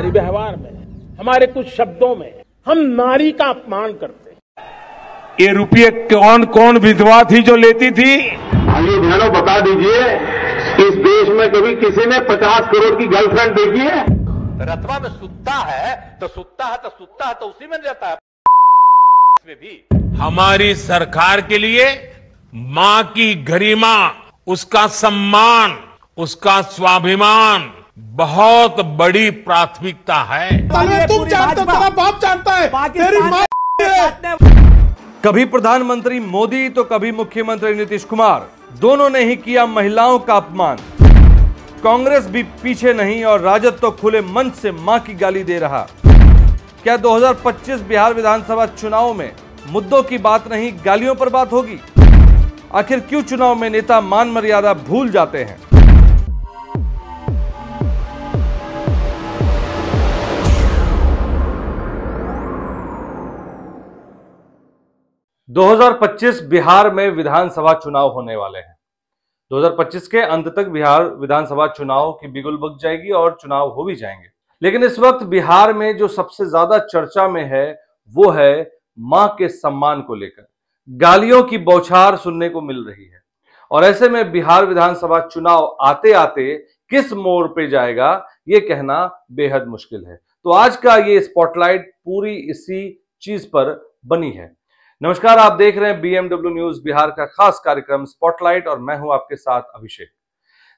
हमारे व्यवहार में, हमारे कुछ शब्दों में हम नारी का अपमान करते हैं। ये रुपये कौन कौन विधवा थी जो लेती थी? आइए बहनों बता दीजिए, इस देश में कभी किसी ने 50 करोड़ की गर्लफ्रेंड देखी है? रतवा में सुत्ता है तो उसी में रहता है। इसमें भी हमारी सरकार के लिए मां की गरिमा, उसका सम्मान, उसका स्वाभिमान बहुत बड़ी प्राथमिकता है। तुम जानते हो, तेरा बाप जानता है, तेरी मां कभी प्रधानमंत्री मोदी तो कभी मुख्यमंत्री नीतीश कुमार, दोनों ने ही किया महिलाओं का अपमान। कांग्रेस भी पीछे नहीं और राजद तो खुले मंच से मां की गाली दे रहा। क्या 2025 बिहार विधानसभा चुनाव में मुद्दों की बात नहीं, गालियों पर बात होगी? आखिर क्यों चुनाव में नेता मान मर्यादा भूल जाते हैं? ...2025 बिहार में विधानसभा चुनाव होने वाले हैं। 2025 के अंत तक बिहार विधानसभा चुनाव की बिगुल बज जाएगी और चुनाव हो भी जाएंगे। लेकिन इस वक्त बिहार में जो सबसे ज्यादा चर्चा में है वो है मां के सम्मान को लेकर। गालियों की बौछार सुनने को मिल रही है और ऐसे में बिहार विधानसभा चुनाव आते आते किस मोड़ पे जाएगा ये कहना बेहद मुश्किल है। तो आज का ये स्पॉटलाइट पूरी इसी चीज पर बनी है। नमस्कार, आप देख रहे हैं बीएमडब्ल्यू न्यूज बिहार का खास कार्यक्रम स्पॉटलाइट और मैं हूं आपके साथ अभिषेक।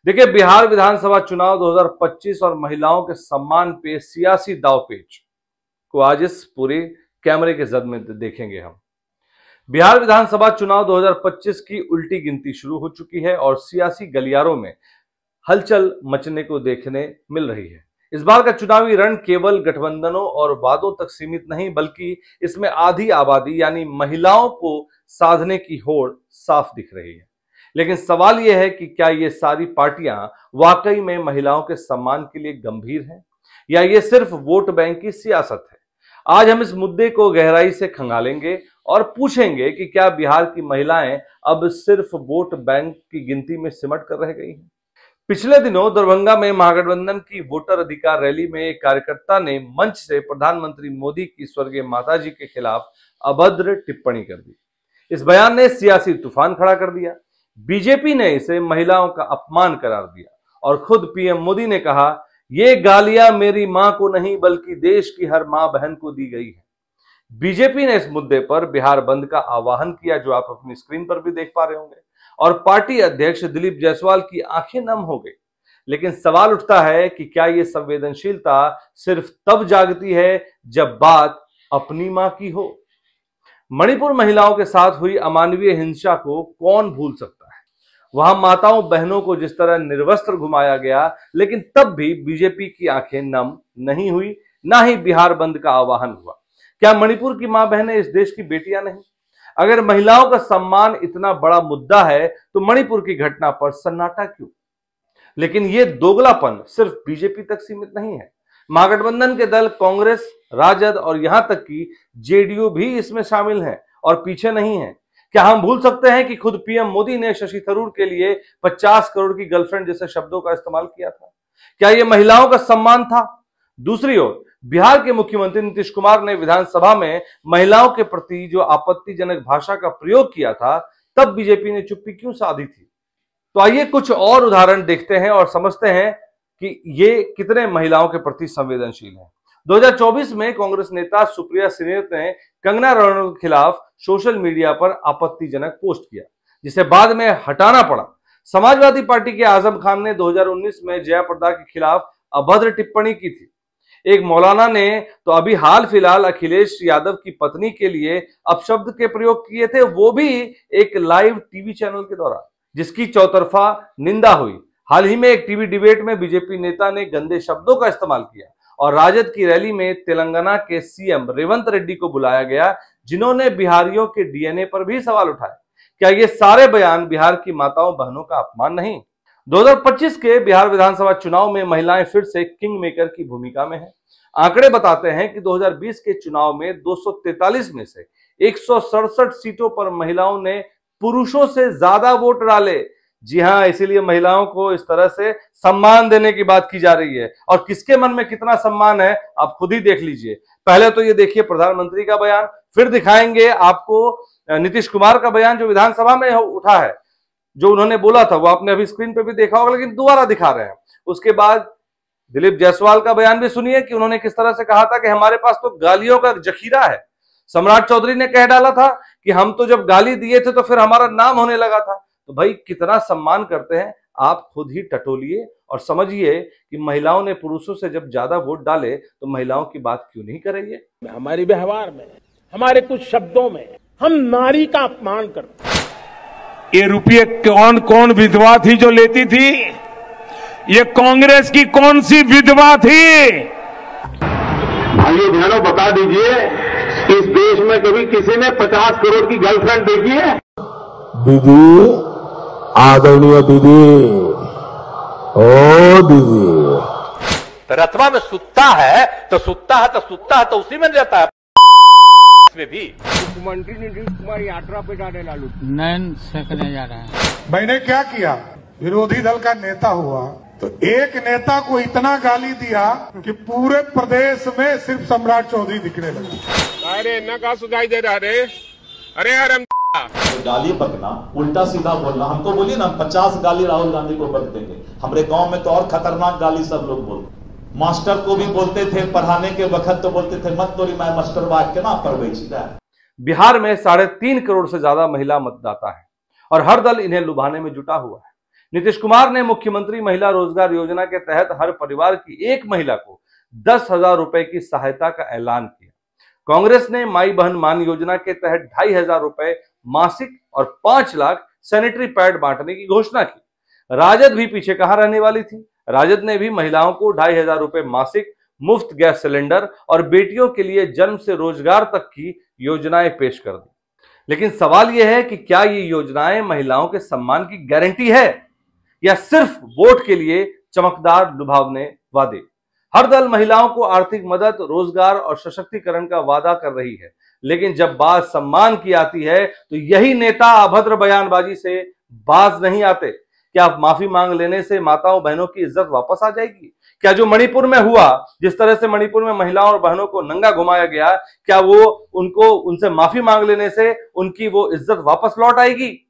देखिए, बिहार विधानसभा चुनाव 2025 और महिलाओं के सम्मान पे सियासी दांवपेच को आज इस पूरे कैमरे के जद में देखेंगे हम। बिहार विधानसभा चुनाव 2025 की उल्टी गिनती शुरू हो चुकी है और सियासी गलियारों में हलचल मचने को देखने मिल रही है। इस बार का चुनावी रण केवल गठबंधनों और वादों तक सीमित नहीं, बल्कि इसमें आधी आबादी यानी महिलाओं को साधने की होड़ साफ दिख रही है। लेकिन सवाल यह है कि क्या ये सारी पार्टियां वाकई में महिलाओं के सम्मान के लिए गंभीर हैं या ये सिर्फ वोट बैंक की सियासत है? आज हम इस मुद्दे को गहराई से खंगालेंगे और पूछेंगे कि क्या बिहार की महिलाएं अब सिर्फ वोट बैंक की गिनती में सिमट कर रह गई हैं? पिछले दिनों दरभंगा में महागठबंधन की वोटर अधिकार रैली में एक कार्यकर्ता ने मंच से प्रधानमंत्री मोदी की स्वर्गीय माताजी के खिलाफ अभद्र टिप्पणी कर दी। इस बयान ने सियासी तूफान खड़ा कर दिया। बीजेपी ने इसे महिलाओं का अपमान करार दिया और खुद पीएम मोदी ने कहा, ये गालियां मेरी मां को नहीं बल्कि देश की हर मां बहन को दी गई है। बीजेपी ने इस मुद्दे पर बिहार बंद का आह्वान किया, जो आप अपनी स्क्रीन पर भी देख पा रहे होंगे, और पार्टी अध्यक्ष दिलीप जायसवाल की आंखें नम हो गई। लेकिन सवाल उठता है कि क्या यह संवेदनशीलता सिर्फ तब जागती है जब बात अपनी मां की हो? मणिपुर महिलाओं के साथ हुई अमानवीय हिंसा को कौन भूल सकता है? वहां माताओं बहनों को जिस तरह निर्वस्त्र घुमाया गया, लेकिन तब भी बीजेपी की आंखें नम नहीं हुई, ना ही बिहार बंद का आह्वान हुआ। क्या मणिपुर की मां बहनें इस देश की बेटियां नहीं? अगर महिलाओं का सम्मान इतना बड़ा मुद्दा है तो मणिपुर की घटना पर सन्नाटा क्यों? लेकिन यह दोगलापन सिर्फ बीजेपी तक सीमित नहीं है। महागठबंधन के दल कांग्रेस, राजद और यहां तक कि जेडीयू भी इसमें शामिल हैं और पीछे नहीं है। क्या हम भूल सकते हैं कि खुद पीएम मोदी ने शशि थरूर के लिए 50 करोड़ की गर्लफ्रेंड जैसे शब्दों का इस्तेमाल किया था? क्या यह महिलाओं का सम्मान था? दूसरी ओर बिहार के मुख्यमंत्री नीतीश कुमार ने विधानसभा में महिलाओं के प्रति जो आपत्तिजनक भाषा का प्रयोग किया था, तब बीजेपी ने चुप्पी क्यों साधी थी? तो आइए कुछ और उदाहरण देखते हैं और समझते हैं कि ये कितने महिलाओं के प्रति संवेदनशील हैं। 2024 में कांग्रेस नेता सुप्रिया सुले ने कंगना रनौत के खिलाफ सोशल मीडिया पर आपत्तिजनक पोस्ट किया, जिसे बाद में हटाना पड़ा। समाजवादी पार्टी के आजम खान ने 2019 में जया प्रदा के खिलाफ अभद्र टिप्पणी की थी। एक मौलाना ने तो अभी हाल फिलहाल अखिलेश यादव की पत्नी के लिए अपशब्द के प्रयोग किए थे, वो भी एक लाइव टीवी चैनल के दौरान, जिसकी चौतरफा निंदा हुई। हाल ही में एक टीवी डिबेट में बीजेपी नेता ने गंदे शब्दों का इस्तेमाल किया और राजद की रैली में तेलंगाना के सीएम रेवंत रेड्डी को बुलाया गया, जिन्होंने बिहारियों के डीएनए पर भी सवाल उठाए। क्या ये सारे बयान बिहार की माताओं बहनों का अपमान नहीं? 2025 के बिहार विधानसभा चुनाव में महिलाएं फिर से किंग मेकर की भूमिका में हैं। आंकड़े बताते हैं कि 2020 के चुनाव में 243 में से 167 सीटों पर महिलाओं ने पुरुषों से ज्यादा वोट डाले, जी हाँ, इसीलिए महिलाओं को इस तरह से सम्मान देने की बात की जा रही है। और किसके मन में कितना सम्मान है आप खुद ही देख लीजिए। पहले तो ये देखिए प्रधानमंत्री का बयान, फिर दिखाएंगे आपको नीतीश कुमार का बयान जो विधानसभा में उठा है, जो उन्होंने बोला था वो आपने अभी स्क्रीन पे भी देखा होगा, लेकिन दोबारा दिखा रहे हैं। उसके बाद दिलीप जायसवाल का बयान भी सुनिए कि उन्होंने किस तरह से कहा था कि हमारे पास तो गालियों का जखीरा है। सम्राट चौधरी ने कह डाला था कि हम तो जब गाली दिए थे तो फिर हमारा नाम होने लगा था। तो भाई कितना सम्मान करते हैं आप खुद ही टटोलिए और समझिए कि महिलाओं ने पुरुषों से जब ज्यादा वोट डाले तो महिलाओं की बात क्यों नहीं करेंगे। हमारे व्यवहार में, हमारे कुछ शब्दों में हम नारी का अपमान करते हैं। ये रुपये कौन कौन विधवा थी जो लेती थी? ये कांग्रेस की कौन सी विधवा थी? भाइयों बहनों बता दीजिए, इस देश में कभी किसी ने 50 करोड़ की गर्लफ्रेंड देखी है? दीदी, आदरणीय दीदी, ओ दीदी, रतवा में सुत्ता है तो सुत्ता है तो सुत्ता है तो उसी में रहता है। इसमें भी मुख्यमंत्री नीतीश कुमार यात्रा पे जाने लालू नैन सेकने जा रहा है। मैंने क्या किया, विरोधी दल का नेता हुआ तो एक नेता को इतना गाली दिया कि पूरे प्रदेश में सिर्फ सम्राट चौधरी दिखने लगे। अरे न का सुनाई दे रहा रे, अरे यार गाली बकना, उल्टा सीधा बोलना। हमको बोलिए ना 50 गाली राहुल गांधी को बक देंगे। हमारे गांव में तो और खतरनाक गाली सब लोग बोलते। मास्टर को भी बोलते थे, पढ़ाने के वक्त तो बोलते थे मत तोरी मैं मास्टर बात के ना पढ़वे। बिहार में 3.5 करोड़ से ज्यादा महिला मतदाता है और हर दल इन्हें लुभाने में जुटा हुआ है। नीतीश कुमार ने मुख्यमंत्री महिला रोजगार योजना के तहत हर परिवार की एक महिला को 10,000 रुपए की सहायता का ऐलान किया। कांग्रेस ने माई बहन मान योजना के तहत 2,500 रुपए मासिक और 5 लाख सैनिटरी पैड बांटने की घोषणा की। राजद भी पीछे कहां रहने वाली थी। राजद ने भी महिलाओं को 2,500 रुपए मासिक, मुफ्त गैस सिलेंडर और बेटियों के लिए जन्म से रोजगार तक की योजनाएं पेश कर दी। लेकिन सवाल यह है कि क्या ये योजनाएं महिलाओं के सम्मान की गारंटी है या सिर्फ वोट के लिए चमकदार लुभावने वादे। हर दल महिलाओं को आर्थिक मदद, रोजगार और सशक्तिकरण का वादा कर रही है, लेकिन जब बात सम्मान की आती है तो यही नेता अभद्र बयानबाजी से बाज नहीं आते। क्या माफी मांग लेने से माताओं बहनों की इज्जत वापस आ जाएगी? क्या जो मणिपुर में हुआ, जिस तरह से मणिपुर में महिलाओं और बहनों को नंगा घुमाया गया, क्या वो उनसे माफी मांग लेने से उनकी वो इज्जत वापस लौट आएगी?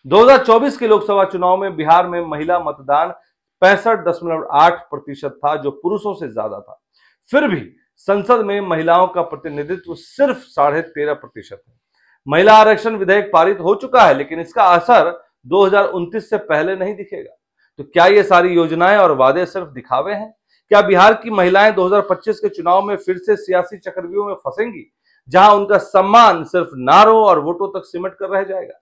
2024 के लोकसभा चुनाव में बिहार में महिला मतदान 65.8% था, जो पुरुषों से ज्यादा था। फिर भी संसद में महिलाओं का प्रतिनिधित्व सिर्फ 13.5% है। महिला आरक्षण विधेयक पारित हो चुका है, लेकिन इसका असर 2029 से पहले नहीं दिखेगा। तो क्या ये सारी योजनाएं और वादे सिर्फ दिखावे हैं? क्या बिहार की महिलाएं 2025 के चुनाव में फिर से सियासी चक्रव्यूह में फंसेंगी, जहां उनका सम्मान सिर्फ नारों और वोटों तक सिमट कर रह जाएगा?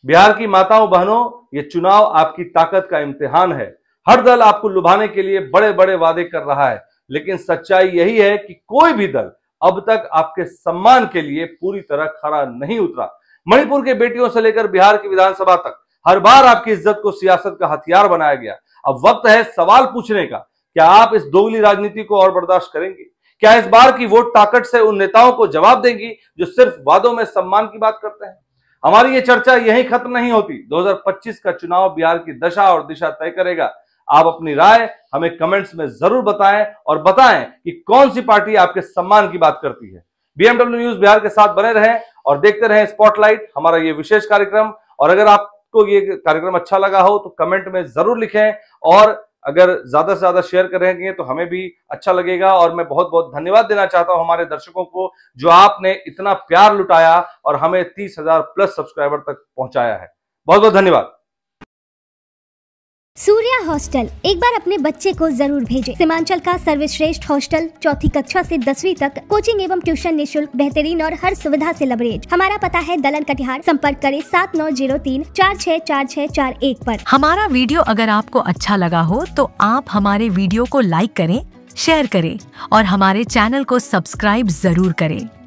बिहार की माताओं बहनों, ये चुनाव आपकी ताकत का इम्तिहान है। हर दल आपको लुभाने के लिए बड़े बड़े वादे कर रहा है, लेकिन सच्चाई यही है कि कोई भी दल अब तक आपके सम्मान के लिए पूरी तरह खरा नहीं उतरा। मणिपुर के बेटियों से लेकर बिहार की विधानसभा तक हर बार आपकी इज्जत को सियासत का हथियार बनाया गया। अब वक्त है सवाल पूछने का, क्या आप इस दोगली राजनीति को और बर्दाश्त करेंगे? क्या इस बार की वोट ताकत से उन नेताओं को जवाब देंगी जो सिर्फ वादों में सम्मान की बात करते हैं? हमारी ये चर्चा यहीं खत्म नहीं होती। 2025 का चुनाव बिहार की दशा और दिशा तय करेगा। आप अपनी राय हमें कमेंट्स में जरूर बताएं और बताएं कि कौन सी पार्टी आपके सम्मान की बात करती है। बीएमडब्ल्यू न्यूज बिहार के साथ बने रहें और देखते रहें स्पॉटलाइट, हमारा ये विशेष कार्यक्रम। और अगर आपको ये कार्यक्रम अच्छा लगा हो तो कमेंट में जरूर लिखें, और अगर ज्यादा से ज्यादा शेयर करेंगे तो हमें भी अच्छा लगेगा। और मैं बहुत बहुत धन्यवाद देना चाहता हूं हमारे दर्शकों को, जो आपने इतना प्यार लुटाया और हमें 30,000 प्लस सब्सक्राइबर तक पहुंचाया है। बहुत बहुत धन्यवाद। सूर्या हॉस्टल, एक बार अपने बच्चे को जरूर भेजें। सीमांचल का सर्वश्रेष्ठ हॉस्टल, 4ठी कक्षा से 10वीं तक कोचिंग एवं ट्यूशन निःशुल्क, बेहतरीन और हर सुविधा से लबरेज। हमारा पता है दलन कटिहार। संपर्क करें 7903-464641 पर। हमारा वीडियो अगर आपको अच्छा लगा हो तो आप हमारे वीडियो को लाइक करें, शेयर करें और हमारे चैनल को सब्सक्राइब जरूर करें।